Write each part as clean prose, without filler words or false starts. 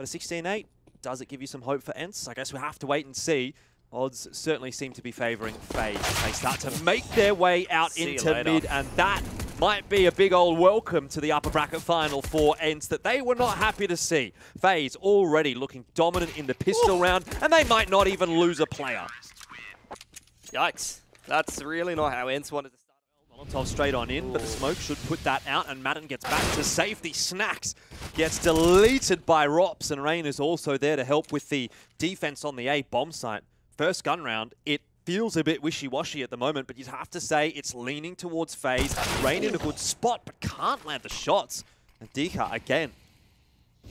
But a 16-8, does it give you some hope for ENCE? I guess we have to wait and see. Odds certainly seem to be favoring FaZe. They start to make their way out into mid, and that might be a big old welcome to the upper bracket final for ENCE that they were not happy to see. FaZe already looking dominant in the pistol round, and they might not even lose a player. Yikes. That's really not how ENCE wanted to start. Molotov straight on in, but the smoke should put that out, and Madden gets back to safety. Snacks gets deleted by Rops, and Rain is also there to help with the defense on the A bomb site. First gun round, it feels a bit wishy-washy at the moment, but you'd have to say it's leaning towards FaZe. Rain in a good spot, but can't land the shots. And Dika, again,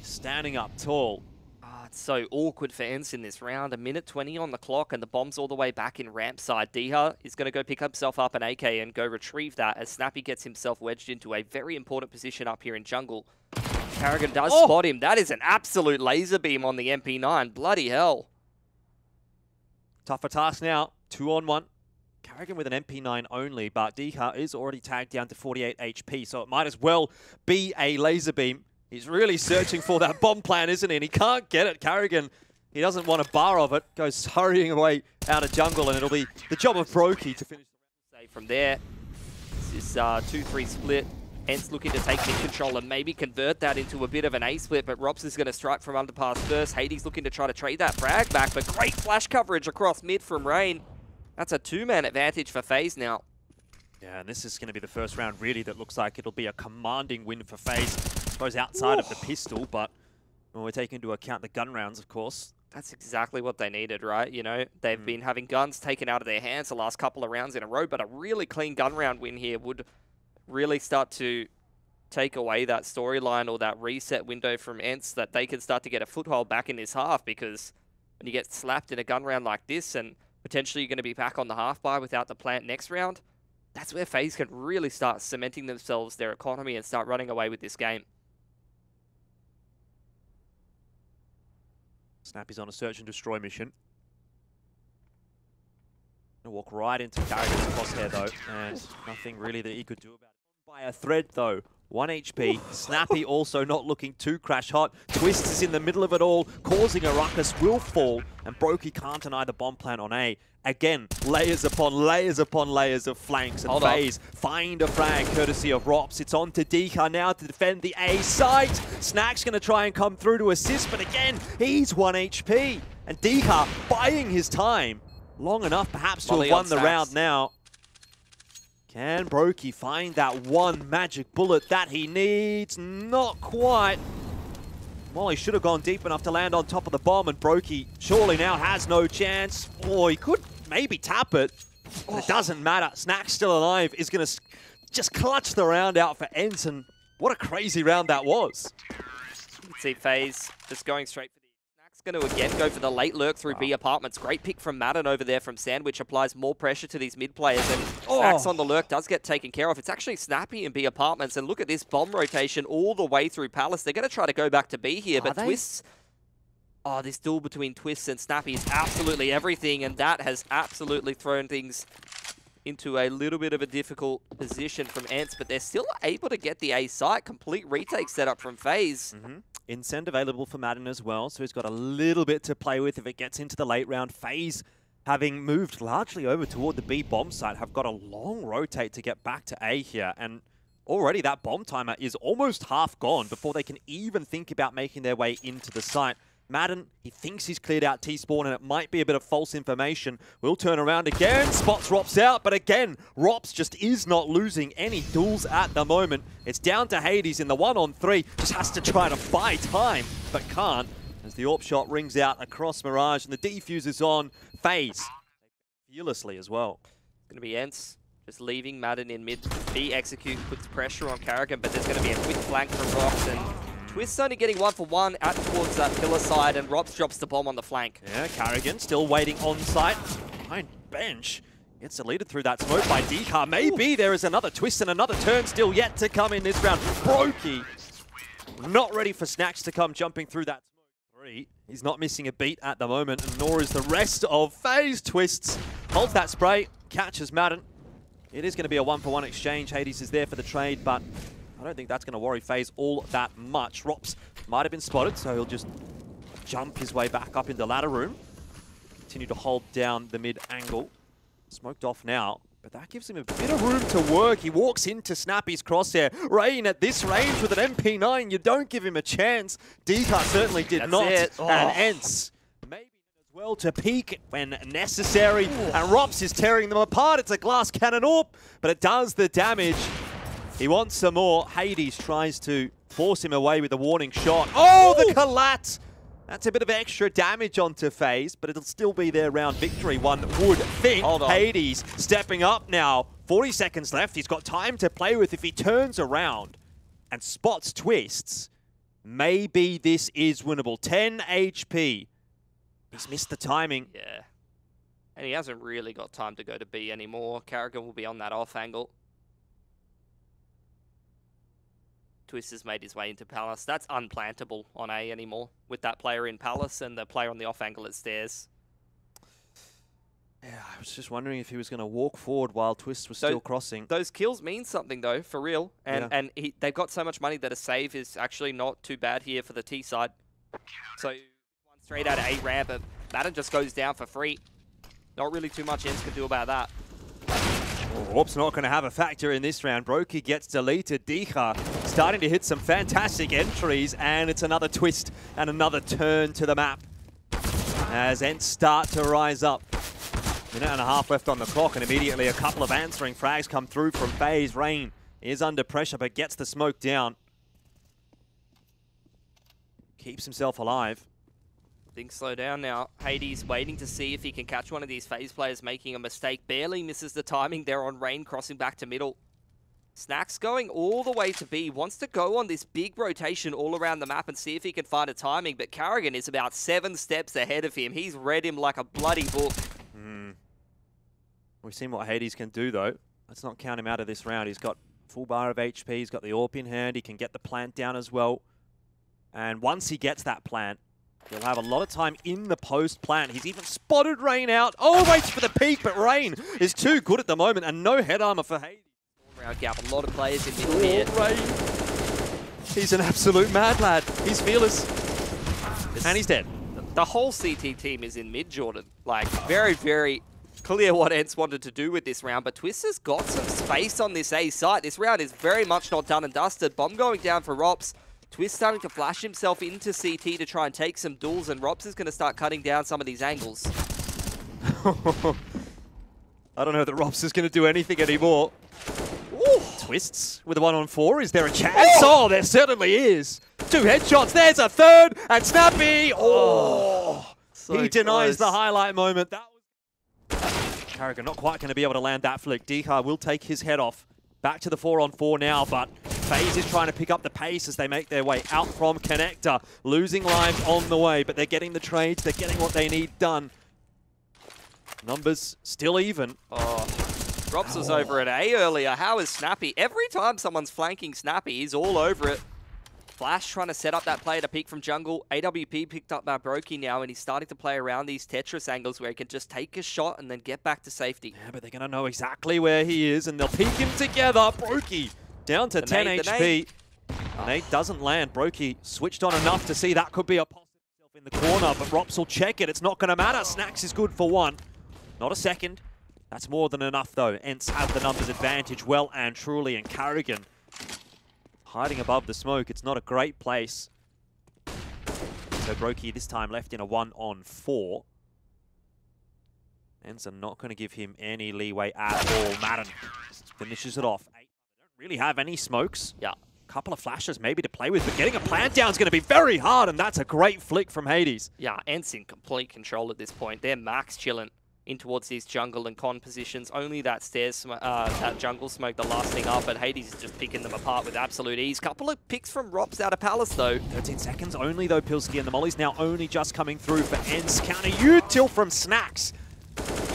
standing up tall. It's so awkward for ENCE in this round. 1:20 on the clock, and the bomb's all the way back in ramp side. Diha is going to go pick himself up an AK and go retrieve that as Snappy gets himself wedged into a very important position up here in jungle. Carrigan does spot him. That is an absolute laser beam on the MP9. Bloody hell. Tougher task now. 2-on-1. Carrigan with an MP9 only, but Diha is already tagged down to 48 HP, so it might as well be a laser beam. He's really searching for that bomb plan, isn't he? And he can't get it. Carrigan, he doesn't want a bar of it. Goes hurrying away out of jungle, and it'll be the job of Brokey to finish the round. From there, this is 2-3 split. ENCE looking to take mid control and maybe convert that into a bit of an A split, but Rops is going to strike from underpass first. Hades looking to try to trade that frag back, but great flash coverage across mid from Rain. That's a 2-man advantage for FaZe now. Yeah, and this is going to be the first round, really, that looks like it'll be a commanding win for FaZe. I suppose outside of the pistol, but when we take into account the gun rounds, of course. That's exactly what they needed, right? You know, they've been having guns taken out of their hands the last couple of rounds in a row, but a really clean gun round win here would really start to take away that storyline or that reset window from ENCE, that they can start to get a foothold back in this half, because when you get slapped in a gun round like this and potentially you're going to be back on the half bar without the plant next round, that's where FaZe can really start cementing themselves, their economy, and start running away with this game. Snappy's on a search and destroy mission. Gonna walk right into Carrigan's crosshair though, and nothing really that he could do about it. By a thread though, 1 HP. Snappy also not looking too crash hot. Twist is in the middle of it all, causing a ruckus, will fall, and Brokey can't deny the bomb plant on A. Again, layers upon layers of flanks, and FaZe find a frag courtesy of Rops. It's on to Dika now to defend the A site. Snack's going to try and come through to assist, but again, he's 1 HP. And Dika buying his time long enough perhaps to have won the round now. Can Brokey find that one magic bullet that he needs? Not quite. Molly should have gone deep enough to land on top of the bomb, and Brokey surely now has no chance. Oh, he could maybe tap it, but it doesn't matter. Snack's still alive, is going to just clutch the round out for ENCE, and what a crazy round that was. You can see FaZe just going straight for the... Snack's going to again go for the late lurk through B apartments. Great pick from Madden over there from Sandwich, applies more pressure to these mid players, and Snack's on the lurk does get taken care of. It's actually Snappy in B apartments, and look at this bomb rotation all the way through Palace. They're going to try to go back to B here, but Twists... Oh, this duel between Twists and Snappy is absolutely everything, and that has absolutely thrown things into a little bit of a difficult position from ENCE, but they're still able to get the A site. Complete retake setup from FaZe. Incend available for Madden as well, so he's got a little bit to play with if it gets into the late round. FaZe, having moved largely over toward the B bomb site, have got a long rotate to get back to A here, and already that bomb timer is almost half gone before they can even think about making their way into the site. Madden, he thinks he's cleared out T-Spawn, and it might be a bit of false information. Will turn around again, spots Rops out, but again, Rops just is not losing any duels at the moment. It's down to Hades in the 1-on-3, just has to try to buy time, but can't, as the AWP shot rings out across Mirage, and the defuse is on. FaZe, fearlessly as well. It's going to be ENCE, just leaving Madden in mid. B execute, puts pressure on Carrigan, but there's going to be a quick flank from Rops, and Twist's only getting 1-for-1 out towards that pillar side, and Rops drops the bomb on the flank. Yeah, Carrigan still waiting on site. Behind bench. Gets deleted through that smoke by Dika. Maybe there is another twist and another turn still yet to come in this round. Brokey not ready for Snacks to come jumping through that smoke. He's not missing a beat at the moment, and nor is the rest of FaZe. Twists holds that spray, catches Madden. It is going to be a 1-for-1 exchange. Hades is there for the trade, but I don't think that's going to worry FaZe all that much. Rops might have been spotted, so he'll just jump his way back up into ladder room. Continue to hold down the mid angle. Smoked off now, but that gives him a bit of room to work. He walks into Snappy's crosshair. Rain at this range with an MP9. You don't give him a chance. Deca certainly did not. And ENCE maybe as well to peek when necessary. And Rops is tearing them apart. It's a glass cannon AWP, but it does the damage. He wants some more. Hades tries to force him away with a warning shot. Oh, the collat! That's a bit of extra damage onto FaZe, but it'll still be their round victory, one would think. Hades stepping up now. 40 seconds left. He's got time to play with. If he turns around and spots Twists, maybe this is winnable. 10 HP. He's missed the timing. Yeah. And he hasn't really got time to go to B anymore. Carrigan will be on that off angle. Twist has made his way into Palace. That's unplantable on A anymore with that player in Palace and the player on the off angle at stairs. Yeah, I was just wondering if he was going to walk forward while Twist was still crossing. Those kills mean something though, for real. And they've got so much money that a save is actually not too bad here for the T side. So one straight out of 8 ramp, and Madden just goes down for free. Not really too much ENCE can do about that. Warp's not going to have a factor in this round. Brokey gets deleted. Deca starting to hit some fantastic entries, and it's another twist and another turn to the map as ENCE start to rise up. Minute and a half left on the clock, and immediately a couple of answering frags come through from FaZe. Rain is under pressure, but gets the smoke down. Keeps himself alive. Things slow down now. Hades waiting to see if he can catch one of these FaZe players making a mistake. Barely misses the timing there on Rain, crossing back to middle. Snack's going all the way to B. Wants to go on this big rotation all around the map and see if he can find a timing. But Carrigan is about 7 steps ahead of him. He's read him like a bloody book. We've seen what Hades can do, though. Let's not count him out of this round. He's got full bar of HP. He's got the AWP in hand. He can get the plant down as well. And once he gets that plant, he'll have a lot of time in the post plant. He's even spotted Rain out. Oh, waits for the peak, but Rain is too good at the moment, and no head armor for Hades. Round gap, a lot of players in middle here. Rain. He's an absolute mad lad. He's fearless. And he's dead. The whole CT team is in mid, Jordan. Like, very, very clear what ENCE wanted to do with this round, but Twist has got some space on this A site. This round is very much not done and dusted. Bomb going down for Rops. Twist starting to flash himself into CT to try and take some duels, and Rops is going to start cutting down some of these angles. I don't know that Rops is going to do anything anymore. Ooh. Twists with a 1-on-4. Is there a chance? Oh, there certainly is. 2 headshots. There's a third. And Snappy. Oh, so he denies the highlight moment. That was Carrigan not quite going to be able to land that flick. Deca will take his head off. Back to the 4-on-4 now, but FaZe is trying to pick up the pace as they make their way out from Connector. Losing lives on the way, but they're getting the trades. They're getting what they need done. Numbers still even. Oh, Rops was over at A earlier. How is Snappy? Every time someone's flanking Snappy, he's all over it. Flash trying to set up that player to peek from jungle. AWP picked up by Brokey now, and he's starting to play around these Tetris angles where he can just take a shot and then get back to safety. Yeah, but they're going to know exactly where he is, and they'll peek him together. Brokey down to 10 HP. Nade doesn't land. Brokey switched on enough to see that could be a positive in the corner, but Rops will check it. It's not going to matter. Snacks is good for 1. Not a second. That's more than enough, though. ENCE have the numbers advantage well and truly, and Carrigan hiding above the smoke. It's not a great place. So Brokey this time left in a 1-on-4. ENCE are not going to give him any leeway at all. Madden finishes it off. They don't really have any smokes. Yeah. Couple of flashes maybe to play with, but getting a plant down is going to be very hard, and that's a great flick from Hades. Yeah, ENCE in complete control at this point. They're max chilling in towards these jungle and con positions. Only that stairs, that jungle smoke the last thing up, but Hades is just picking them apart with absolute ease. Couple of picks from Rops out of Palace, though. 13 seconds only, though, Pilsky, and the molly's now only just coming through for ENCE. Counter util from Snacks.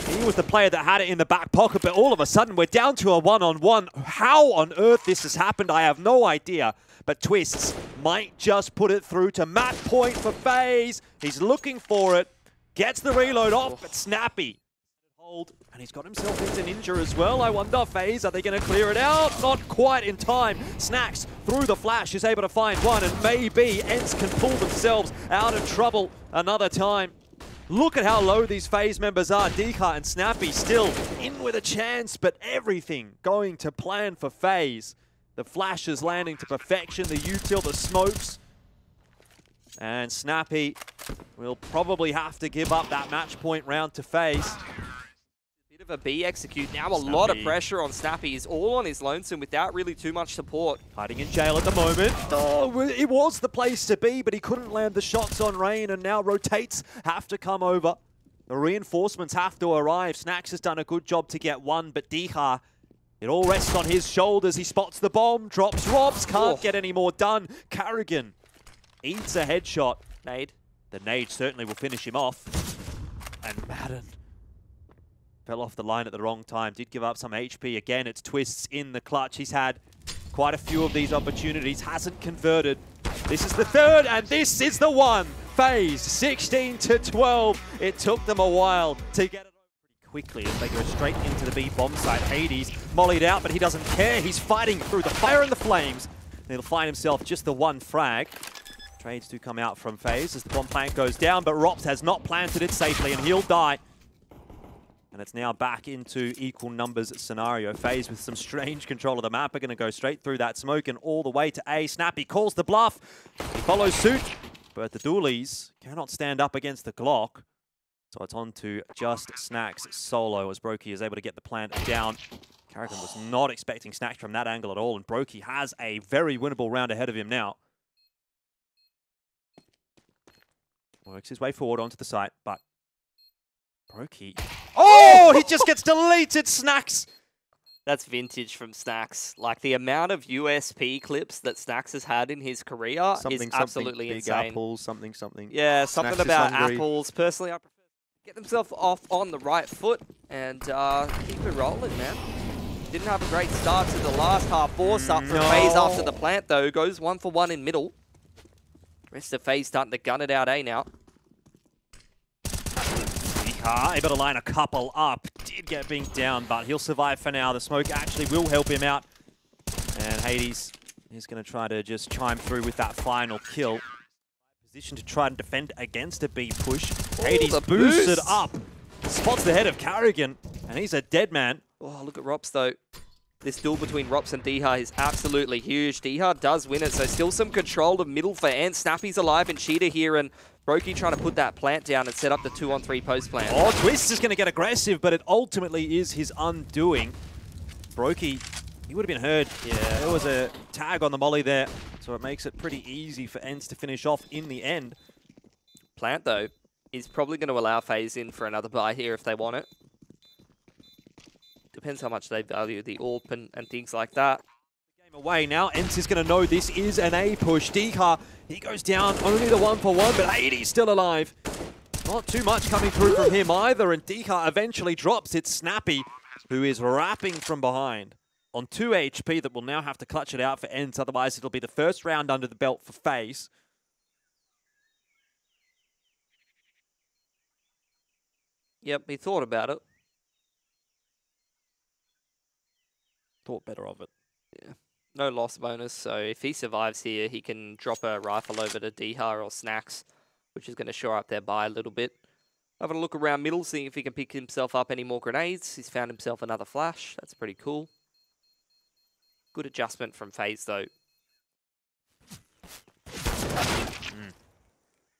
He was the player that had it in the back pocket, but all of a sudden we're down to a 1-on-1. How on earth this has happened, I have no idea. But Twists might just put it through to match point for FaZe. He's looking for it. Gets the reload off, but Snappy And he's got himself into Ninja as well. I wonder, FaZe, are they going to clear it out? Not quite in time. Snacks through the flash is able to find one, and maybe ENCE can pull themselves out of trouble another time. Look at how low these FaZe members are. Dika and Snappy still in with a chance, but everything going to plan for FaZe. The flash is landing to perfection, the util, the smokes. And Snappy will probably have to give up that match point round to FaZe. Bit of a B execute. Now a lot of pressure on Snappy. He's all on his lonesome without really too much support. Hiding in jail at the moment. Oh, it was the place to be, but he couldn't land the shots on Rain, and now rotates have to come over. The reinforcements have to arrive. Snacks has done a good job to get one, but Dika, it all rests on his shoulders. He spots the bomb, drops Robs, can't get any more done. Carrigan eats a headshot. Nade. The nade certainly will finish him off. And Madden fell off the line at the wrong time. Did give up some HP. Again, it's Twists in the clutch. He's had quite a few of these opportunities. Hasn't converted. This is the third, and this is the one. FaZe, 16-12. It took them a while to get it over pretty quickly as they go straight into the B bomb site. Hades mollied out, but he doesn't care. He's fighting through the fire and the flames. And he'll find himself just the one frag. Trades do come out from FaZe as the bomb plant goes down, but Rops has not planted it safely, and he'll die. And it's now back into equal numbers scenario. FaZe with some strange control of the map are going to go straight through that smoke and all the way to A. Snappy calls the bluff. He follows suit, but the Doolies cannot stand up against the Glock. So it's on to just Snacks solo as Brokey is able to get the plant down. Carrigan was not expecting Snacks from that angle at all, and Brokey has a very winnable round ahead of him now. Works his way forward onto the site, but Brokey. Oh, he just gets deleted, Snacks! That's vintage from Snacks. Like, the amount of USP clips that Snacks has had in his career is absolutely big insane. Apples, something. Yeah, something about hungry. apples. Personally, I prefer to get himself off on the right foot and keep it rolling, man. Didn't have a great start to the last half. Force up from FaZe after the plant, though. Goes 1 for 1 in middle. Rest of FaZe starting to gun it out A now. Able to line a couple up. Did get binked down, but he'll survive for now. The smoke actually will help him out. And Hades is going to try to just chime through with that final kill. Position to try and defend against a B push. Hades boosted up. Spots the head of Carrigan, and he's a dead man. Oh, look at Rops, though. This duel between Rops and Dihar is absolutely huge. Dihar does win it, so still some control of middle for ENCE. Snappy's alive in Cheetah here, and Brokey trying to put that plant down and set up the 2-on-3 post plant. Oh, Twist is going to get aggressive, but it ultimately is his undoing. Brokey, he would have been heard. Yeah, there was a tag on the molly there, so it makes it pretty easy for ENCE to finish off in the end. Plant, though, is probably going to allow FaZe in for another buy here if they want it. Depends how much they value the AWP and things like that. Game away now. ENCE is going to know this is an A push. Dika, he goes down, only the 1 for 1, but Hades still alive. Not too much coming through from him either, and Dika eventually drops. It's Snappy, who is wrapping from behind on 2 HP that will now have to clutch it out for ENCE. Otherwise, it'll be the first round under the belt for FaZe. Yep, he thought about it. Thought better of it. Yeah. No loss bonus, so if he survives here, he can drop a rifle over to Dihar or Snacks, which is going to shore up their buy a little bit. Having a look around middle, seeing if he can pick himself up any more grenades. He's found himself another flash. That's pretty cool. Good adjustment from FaZe, though.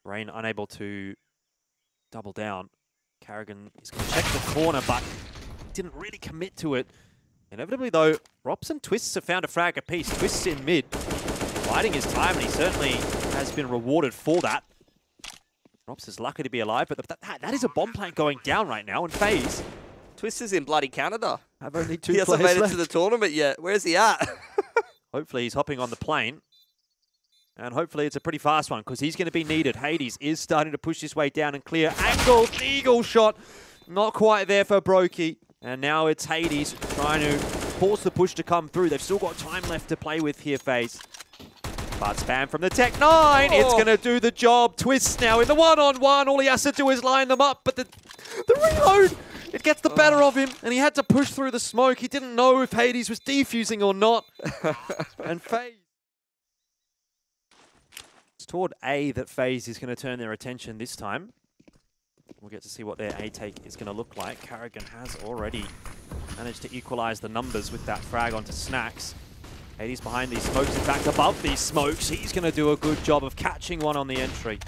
Rain unable to double down. Carrigan is going to check the corner, but didn't really commit to it. Inevitably, though, Rops and Twists have found a frag apiece. Twists in mid, biding his time, and he certainly has been rewarded for that. Rops is lucky to be alive, but that is a bomb plant going down right now in FaZe. Twist is in bloody Canada. Have only 2 he players hasn't made left. it to the tournament yet. Where's he at? Hopefully he's hopping on the plane. And hopefully it's a pretty fast one, because he's going to be needed. Hades is starting to push his way down and clear. Angled eagle shot. Not quite there for Brokey. And now it's Hades trying to force the push to come through. They've still got time left to play with here, FaZe. But spam from the Tech 9. It's going to do the job. Twists now in the one-on-one. All he has to do is line them up. But the reload, it gets the better of him, and he had to push through the smoke. He didn't know if Hades was defusing or not. And FaZe. It's toward A that FaZe is going to turn their attention this time. We'll get to see what their A take is going to look like. Carrigan has already managed to equalize the numbers with that frag onto Snacks. Hades behind these smokes, in fact above these smokes. He's going to do a good job of catching one on the entry.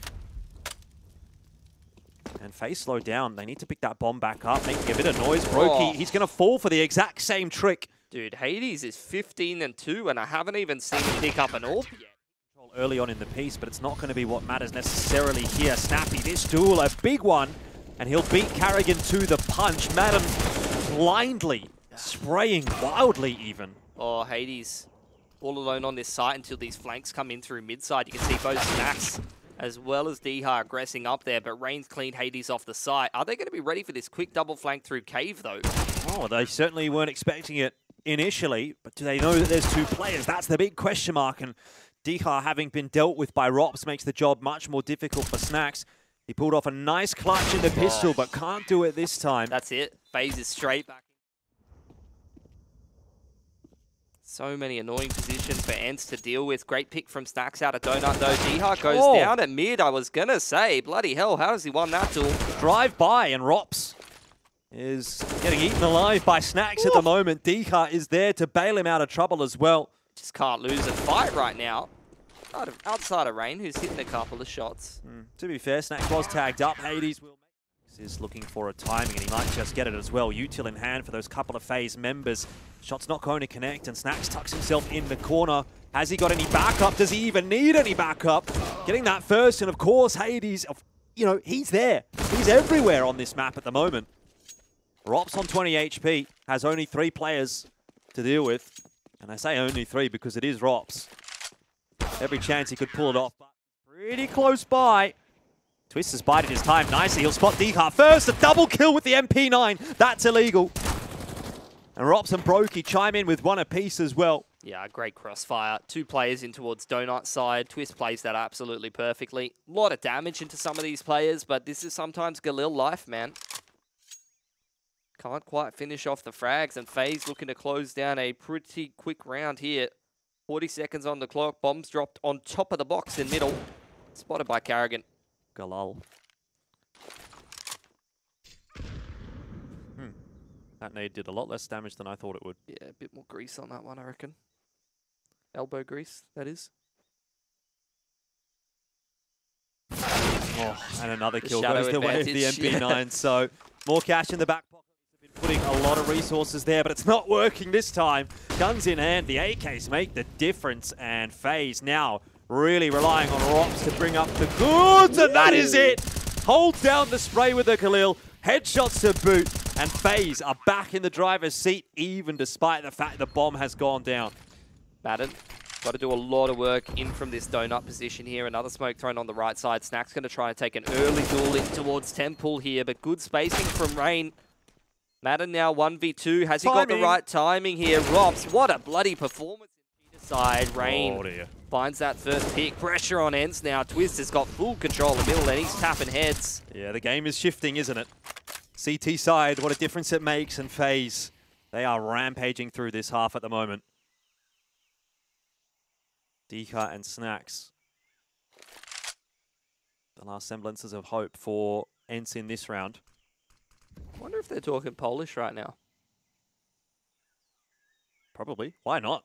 And FaZe slowed down. They need to pick that bomb back up, making a bit of noise. Brokey, he's going to fall for the exact same trick. Dude, Hades is 15-2, and I haven't even seen him pick up an AWP yet. Early on in the piece, but it's not going to be what matters necessarily here. Snappy, this duel, a big one, and he'll beat Carrigan to the punch. Madden blindly spraying wildly even. Oh, Hades all alone on this site until these flanks come in through mid-side. You can see both Snacks as well as Dihar aggressing up there, but Rain's cleaned Hades off the site. Are they going to be ready for this quick double flank through Cave, though? Oh, they certainly weren't expecting it initially, but do they know that there's two players? That's the big question mark, and Dihar, having been dealt with by Rops, makes the job much more difficult for Snacks. He pulled off a nice clutch in the pistol, but can't do it this time. That's it. FaZe is straight back. So many annoying positions for ENCE to deal with. Great pick from Snacks out of Donut, though. Dihar goes down at mid, I was going to say. Bloody hell, how has he won that duel? Drive by, and Rops is getting eaten alive by Snacks at the moment. Dihar is there to bail him out of trouble as well. Just can't lose a fight right now. Outside of Rain, who's hitting a couple of shots. To be fair, Snacks was tagged up. Hades is looking for a timing, and he might just get it as well. Util in hand for those couple of FaZe members. Shot's not going to connect, and Snacks tucks himself in the corner. Has he got any backup? Does he even need any backup? Getting that first, and of course, Hades, you know, he's there. He's everywhere on this map at the moment. Rops on 20 HP, has only 3 players to deal with. And I say only 3 because it is Rops. Every chance he could pull it off, but pretty close by. Twist has bided his time nicely. He'll spot Dihar first. A double kill with the MP9. That's illegal. And Rops and Brokey chime in with one apiece as well. Yeah, great crossfire. 2 players in towards Donut's side. Twist plays that absolutely perfectly. A lot of damage into some of these players, but this is sometimes Galil life, man. Can't quite finish off the frags, and FaZe looking to close down a pretty quick round here. 40 seconds on the clock. Bombs dropped on top of the box in middle. Spotted by Carrigan. Galal. That nade did a lot less damage than I thought it would. Yeah, a bit more grease on that one, I reckon. Elbow grease, that is. Oh, and another kill goes the way of the MP9. So more cash in the back pocket. He's been putting a lot of resources there, but it's not working this time. Guns in hand, the AKs make the difference, and FaZe now really relying on Rops to bring up the goods, and that is it. Holds down the spray with the Khalil, headshots to boot, and FaZe are back in the driver's seat, even despite the fact the bomb has gone down. Madden, got to do a lot of work in from this donut position here. Another smoke thrown on the right side. Snack's going to try and take an early duel in towards Temple here, but good spacing from Rain. Madden now 1v2. Has he got the right timing here? Rops, what a bloody performance in side. Rain finds that first pick. Pressure on ENCE now. Twist has got full control of the middle, and he's tapping heads. Yeah, the game is shifting, isn't it? CT side, what a difference it makes, and FaZe, they are rampaging through this half at the moment. Dika and Snacks. The last semblances of hope for ENCE in this round. I wonder if they're talking Polish right now. Probably. Why not?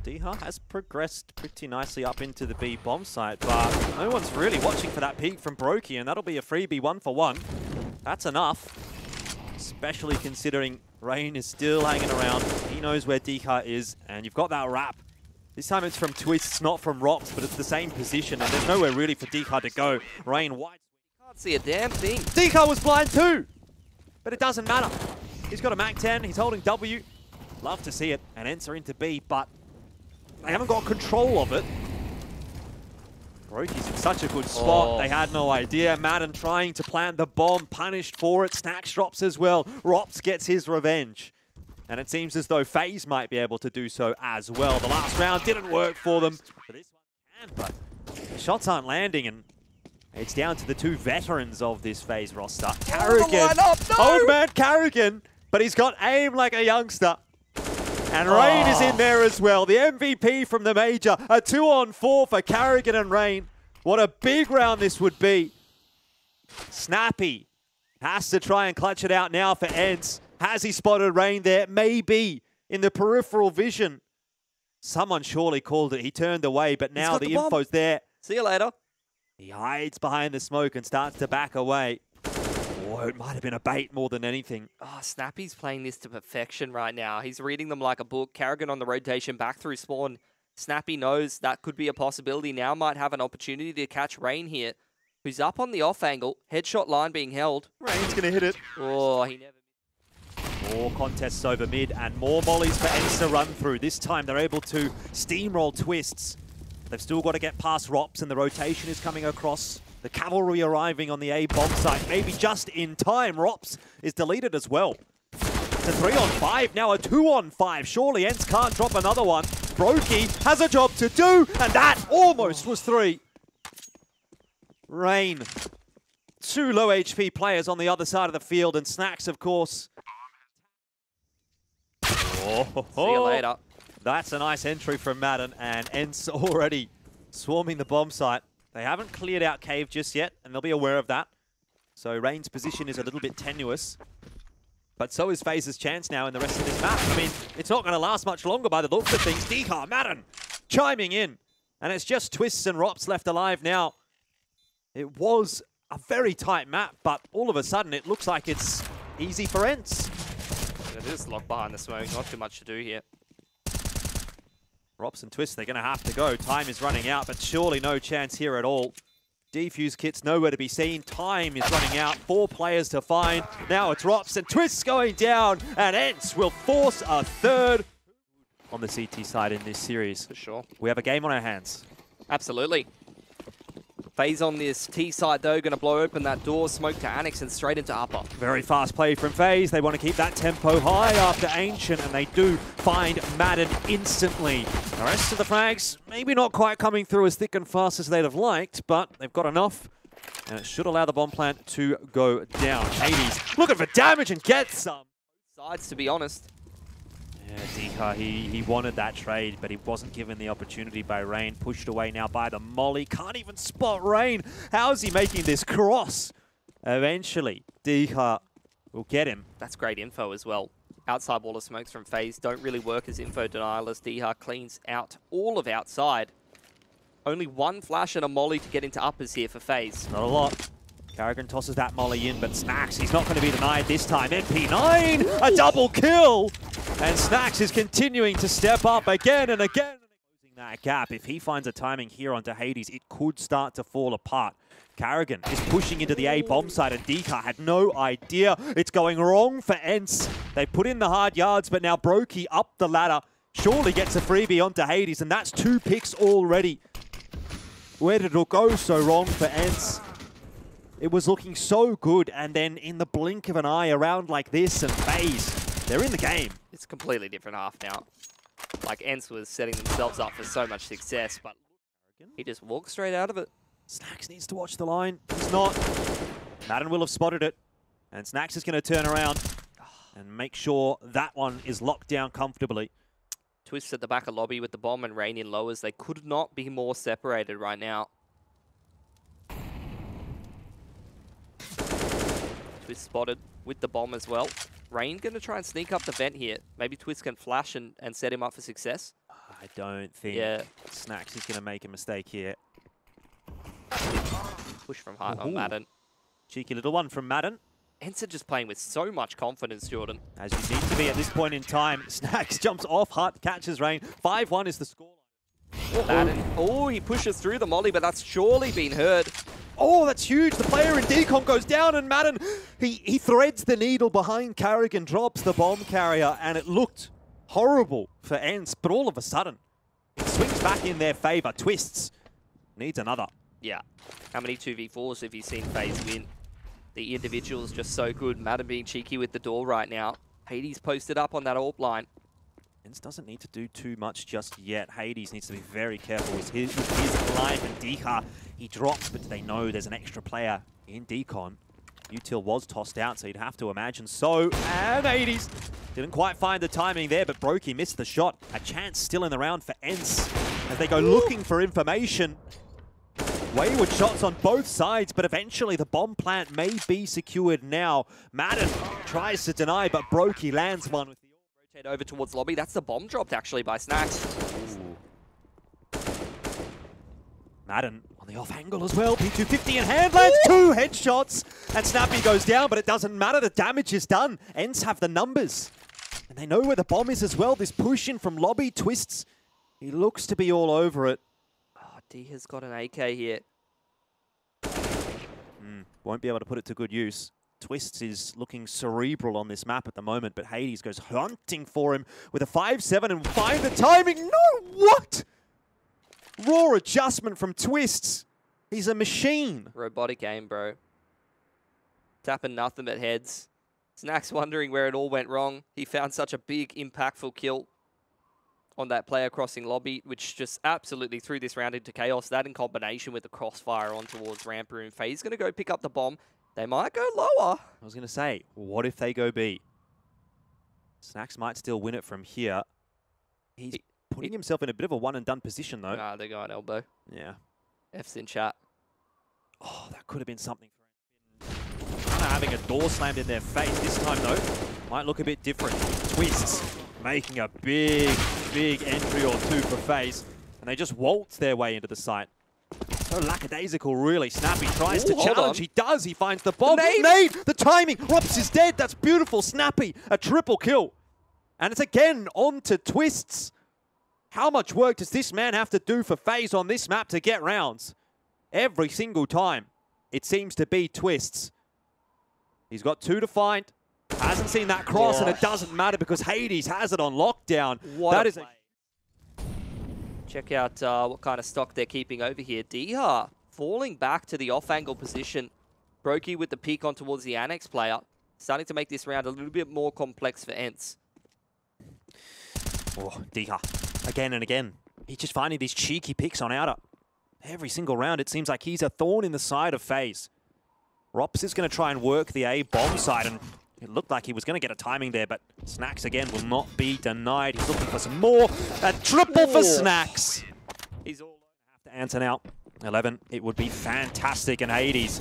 Dihar has progressed pretty nicely up into the B bomb site, but no one's really watching for that peek from Brokey, and that'll be a freebie 1-for-1. That's enough, especially considering Rain is still hanging around. He knows where Dihar is, and you've got that wrap. This time it's from Twists, not from Rops, but it's the same position, and there's nowhere really for Dihar to go. Rain wide. Can't see a damn thing. Dihar was blind too, but it doesn't matter. He's got a MAC-10, he's holding W. Love to see it, and ENCE are into B, but they haven't got control of it. Brokey's in such a good spot. They had no idea. Madden trying to plant the bomb, punished for it. Snacks drops as well. Rops gets his revenge. And it seems as though FaZe might be able to do so as well. The last round didn't work for them. But this one can, but the shots aren't landing, and It's down to the two veterans of this FaZe roster. Oh, Carrigan. no! Old man Carrigan, but he's got aim like a youngster. And Rain is in there as well. The MVP from the major. A 2-on-4 for Carrigan and Rain. What a big round this would be. Snappy has to try and clutch it out now for ENCE. Has he spotted Rain there? Maybe in the peripheral vision. Someone surely called it. He turned away, but now the info's there. See you later. He hides behind the smoke and starts to back away. Oh, it might have been a bait more than anything. Oh, Snappy's playing this to perfection right now. He's reading them like a book. Carrigan on the rotation back through spawn. Snappy knows that could be a possibility. Now might have an opportunity to catch Rain here, who's up on the off angle. Headshot line being held. Rain's going to hit it. Oh, he never... More contests over mid and more mollies for ENCE to run through. This time they're able to steamroll Twists. They've still got to get past Rops, and the rotation is coming across. The cavalry arriving on the A bomb site, maybe just in time. Rops is deleted as well. It's a 3-on-5, now a 2-on-5. Surely ENCE can't drop another one. Brokey has a job to do, and that almost was 3. Rain. 2 low HP players on the other side of the field, and Snacks, of course. Oh, See you later. That's a nice entry from Madden, and ENCE already swarming the bomb site. They haven't cleared out Cave just yet, and they'll be aware of that. So Rain's position is a little bit tenuous. But so is FaZe's chance now in the rest of this map. I mean, it's not going to last much longer by the looks of things. Decar, Madden, chiming in. And it's just Twists and Rops left alive now. It was a very tight map, but all of a sudden it looks like it's easy for ENCE. It is locked behind the smoke. Not too much to do here. Rops and Twists, they're going to have to go. Time is running out, but surely no chance here at all. Defuse kit's nowhere to be seen. Time is running out. 4 players to find. Now it's Rops and Twists going down, and ENCE will force a third on the CT side in this series. For sure. We have a game on our hands. Absolutely. FaZe on this T side though, going to blow open that door, smoke to Annex and straight into upper. Very fast play from FaZe. They want to keep that tempo high after Ancient, and they do find Madden instantly. The rest of the frags, maybe not quite coming through as thick and fast as they'd have liked, but they've got enough, and it should allow the bomb plant to go down. Hades looking for damage and gets some. Sides, to be honest. Yeah, Decar, he wanted that trade, but he wasn't given the opportunity by Rain. Pushed away now by the molly. Can't even spot Rain. How is he making this cross? Eventually, Decar will get him. That's great info as well. Outside wall of smokes from FaZe don't really work as info denial as Decar cleans out all of outside. Only 1 flash and a molly to get into uppers here for FaZe. Not a lot. Carrigan tosses that molly in, but Snacks, he's not going to be denied this time. MP9, a double kill! And Snacks is continuing to step up again and again. Closing that gap. If he finds a timing here onto Hades, it could start to fall apart. Carrigan is pushing into the A bomb site, and Decar had no idea. It's going wrong for ENCE. They put in the hard yards, but now Brokey up the ladder. Surely gets a freebie onto Hades, and that's 2 picks already. Where did it go so wrong for ENCE? It was looking so good, and then in the blink of an eye, around like this, and FaZe, they're in the game. It's a completely different half now. Like, ENCE was setting themselves up for so much success, but he just walked straight out of it. Snacks needs to watch the line. He's not. Madden will have spotted it, and Snacks is going to turn around and make sure that one is locked down comfortably. Twist at the back of lobby with the bomb and Rain in lowers. They could not be more separated right now. Twist spotted with the bomb as well. Rain going to try and sneak up the vent here. Maybe Twist can flash and set him up for success. I don't think Snacks is going to make a mistake here. Push from height on Madden. Cheeky little one from Madden. ENCE just playing with so much confidence, Jordan. As you need to be at this point in time. Snacks jumps off Hut, catches Rain. 5-1 is the scoreline. Madden. Oh, he pushes through the molly, but that's surely been heard. Oh, that's huge. The player in decon goes down, and Madden, he threads the needle behind Carrigan, drops the bomb carrier, and it looked horrible for ENCE, but all of a sudden, it swings back in their favor. Twists needs another. Yeah. How many 2v4s have you seen FaZe win? The individual's just so good. Madden being cheeky with the door right now. Hades posted up on that AWP line. ENCE doesn't need to do too much just yet. Hades needs to be very careful with his life, and Decar, He drops, but do they know there's an extra player in Decon? Util was tossed out, so you'd have to imagine so. And 80s. Didn't quite find the timing there, but Brokey missed the shot. A chance still in the round for ENCE as they go looking for information. Wayward shots on both sides, but eventually the bomb plant may be secured now. Madden tries to deny, but Brokey lands one with the rotate over towards lobby. That's the bomb dropped actually by Snacks. Ooh. Madden on the off angle as well. P250 in hand, lands 2 headshots, and Snappy goes down, but it doesn't matter. The damage is done. ENCE have the numbers, and they know where the bomb is as well. This push in from lobby, Twists, he looks to be all over it. D has got an AK here. Won't be able to put it to good use. Twists is looking cerebral on this map at the moment, but Hades goes hunting for him with a 5-7 and find the timing. No, what? Raw adjustment from Twists. He's a machine. Robotic aim, bro. Tapping nothing but heads. Snacks wondering where it all went wrong. He found such a big, impactful kill on that player crossing lobby, which just absolutely threw this round into chaos. That in combination with the crossfire on towards ramp room. FaZe going to go pick up the bomb. They might go lower. I was going to say, what if they go B? Snacks might still win it from here. He's putting himself in a bit of a one-and-done position, though. Nah, they're going elbow. Yeah. F's in chat. Oh, that could have been something for him. Kind of having a door slammed in their face. This time, though, might look a bit different. Twists making a big entry or two for FaZe, and they just waltz their way into the site. So lackadaisical, really. Snappy tries to challenge. He does. He finds the bomb. Nade! The timing! Rops is dead. That's beautiful. Snappy, a triple kill. And it's again on to Twists. How much work does this man have to do for FaZe on this map to get rounds? Every single time, it seems to be Twists. He's got 2 to find. Hasn't seen that cross, and it doesn't matter because Hades has it on lockdown. That is Check out what kind of stock they're keeping over here. Diha falling back to the off-angle position. Brokey with the peek on towards the Annex player. Starting to make this round a little bit more complex for ENCE. Oh, Diha. Again and again. He's just finding these cheeky picks on outer. Every single round, it seems like he's a thorn in the side of FaZe. Rops is going to try and work the A bomb side, and it looked like he was going to get a timing there, but Snacks again will not be denied. He's looking for some more. A triple for Snacks. He's all have to answer now. 11, it would be fantastic in Hades.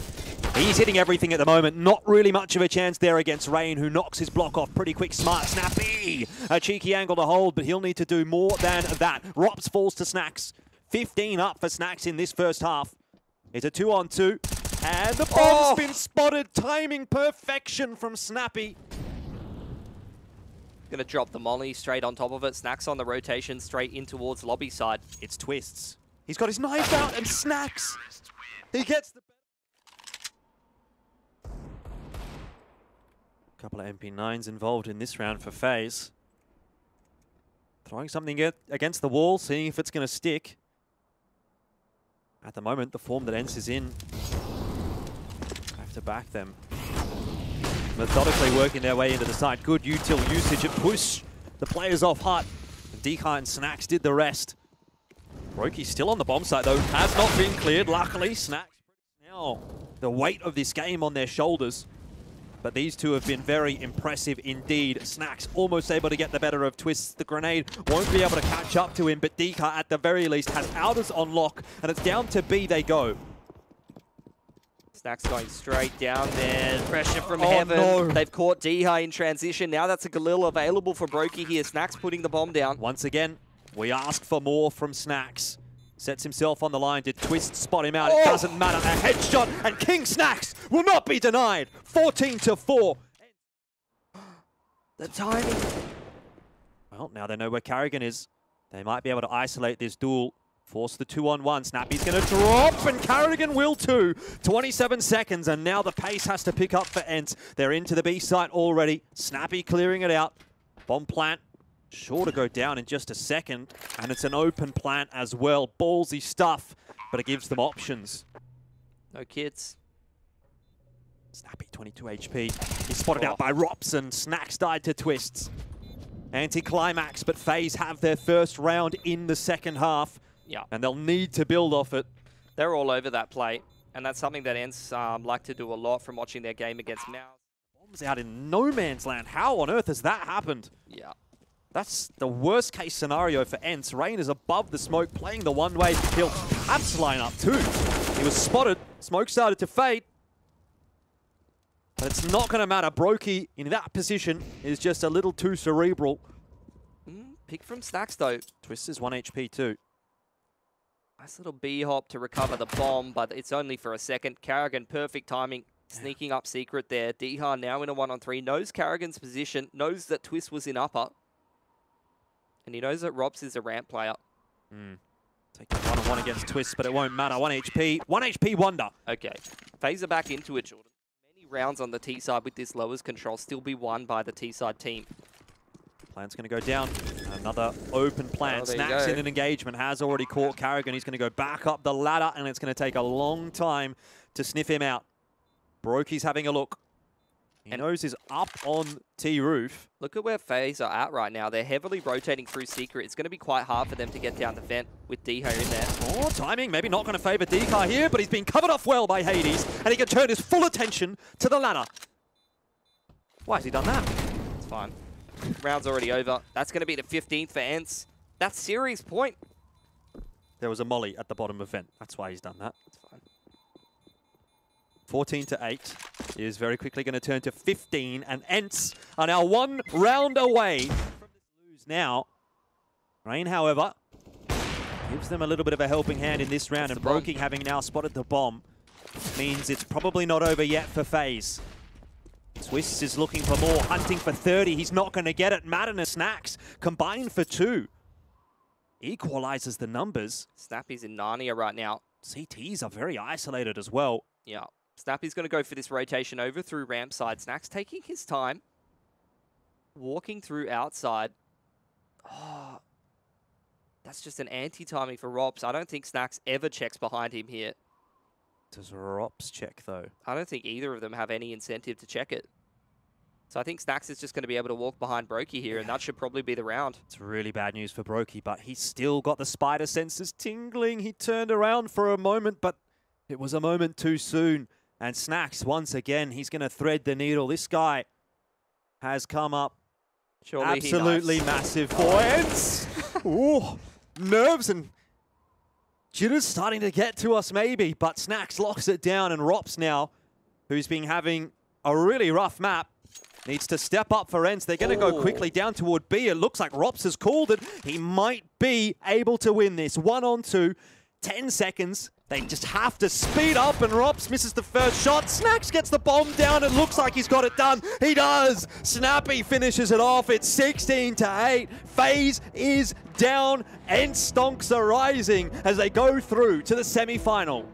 He's hitting everything at the moment. Not really much of a chance there against Rain, who knocks his block off pretty quick. Smart Snappy. A cheeky angle to hold, but he'll need to do more than that. Rops falls to Snacks. 15 up for Snacks in this first half. It's a 2-on-2. And the bomb's been spotted. Timing perfection from Snappy. Gonna drop the molly straight on top of it. Snacks on the rotation straight in towards lobby side. It's Twists. He's got his knife out and Snacks. He gets the... Couple of MP9s involved in this round for FaZe. Throwing something against the wall, seeing if it's going to stick. At the moment, the form that ENCE is in, have to back them. Methodically working their way into the site. Good util usage at push. The players off hut. Dekai and Snacks did the rest. Brokey's still on the bomb site though. Has not been cleared. Luckily, Snacks now the weight of this game on their shoulders. But these two have been very impressive indeed. Snacks almost able to get the better of Twists. The grenade won't be able to catch up to him, but Dekai at the very least has outers on lock, and it's down to B they go. Snacks going straight down there. Pressure from heaven. No. They've caught Dekai in transition. Now that's a Galil available for Brokey here. Snacks putting the bomb down. Once again, we ask for more from Snacks. Sets himself on the line. Did Twist spot him out? It doesn't matter. A headshot, and King Snacks will not be denied. 14-4. The timing. Well, now they know where Carrigan is. They might be able to isolate this duel. Force the 2-on-1. Snappy's going to drop, and Carrigan will too. 27 seconds, and now the pace has to pick up for ENCE. They're into the B site already. Snappy clearing it out. Bomb plant. Sure to go down in just a second, and it's an open plant as well. Ballsy stuff, but it gives them options. No kids. Snappy, 22 HP. He's spotted out by Rops, and Snacks died to Twists. Anti-climax, but FaZe have their first round in the second half. Yeah. And they'll need to build off it. They're all over that play, and that's something that ENCE like to do a lot from watching their game against Mouse. Bombs out in no man's land. How on earth has that happened? Yeah. That's the worst case scenario for ENCE. Rain is above the smoke, playing the one-way. He'll perhaps line up too. He was spotted. Smoke started to fade. But it's not going to matter. Brokey in that position is just a little too cerebral. Pick from Snacks though. Twist is 1 HP too. Nice little B-hop to recover the bomb, but it's only for a second. Carrigan, perfect timing. Sneaking up secret there. Diha now in a 1-on-3. Knows Carrigan's position. Knows that Twist was in upper. And he knows that Robs is a ramp player. Taking 1-on-1 against Twist, but it won't matter. 1 HP. 1 HP wonder. Okay. FaZe are back into it, Jordan. Many rounds on the T side with this lowers control still be won by the T side team. Plan's going to go down. Another open plan. Oh, Snacks in an engagement. Has already caught Carrigan. He's going to go back up the ladder, and it's going to take a long time to sniff him out. Brokey's having a look. He knows he's up on T-roof. Look at where FaZe are at right now. They're heavily rotating through secret. It's going to be quite hard for them to get down the vent with Diha in there. Oh, timing. Maybe not going to favour Dika here, but he's been covered off well by Hades, and he can turn his full attention to the ladder. Why has he done that? It's fine. Round's already over. That's going to be the 15th for ENCE. That's series point. There was a molly at the bottom of vent. That's why he's done that. It's fine. 14-8 is very quickly going to turn to 15, and ENCE are now 1 round away from this lose now. Rain, however, gives them a little bit of a helping hand in this round, and Brokey, having now spotted the bomb, means it's probably not over yet for FaZe. Twist is looking for more, hunting for 30. He's not going to get it. Madden and Snacks combined for 2. Equalizes the numbers. Snappy's in Narnia right now. CTs are very isolated as well. Yeah. Snappy's going to go for this rotation over through ramp side. Snacks taking his time. Walking through outside. Oh, that's just an anti-timing for Robs. I don't think Snacks ever checks behind him here. Does Robs check, though? I don't think either of them have any incentive to check it. So I think Snacks is just going to be able to walk behind Brokey here, and that should probably be the round. It's really bad news for Brokey, but he's still got the spider senses tingling. He turned around for a moment, but it was a moment too soon. And Snacks, once again, he's going to thread the needle. This guy has come up Surely absolutely massive for ENCE. Ooh, nerves and jitters starting to get to us maybe, but Snacks locks it down, and Rops now, who's been having a really rough map, needs to step up for ENCE. They're going to go quickly down toward B. It looks like Rops has called it. He might be able to win this. 1-on-2, 10 seconds. They just have to speed up, and Rops misses the first shot. Snacks gets the bomb down. It looks like he's got it done. He does. Snappy finishes it off. It's 16-8. FaZe is down. ENCE stonks are rising as they go through to the semi-final.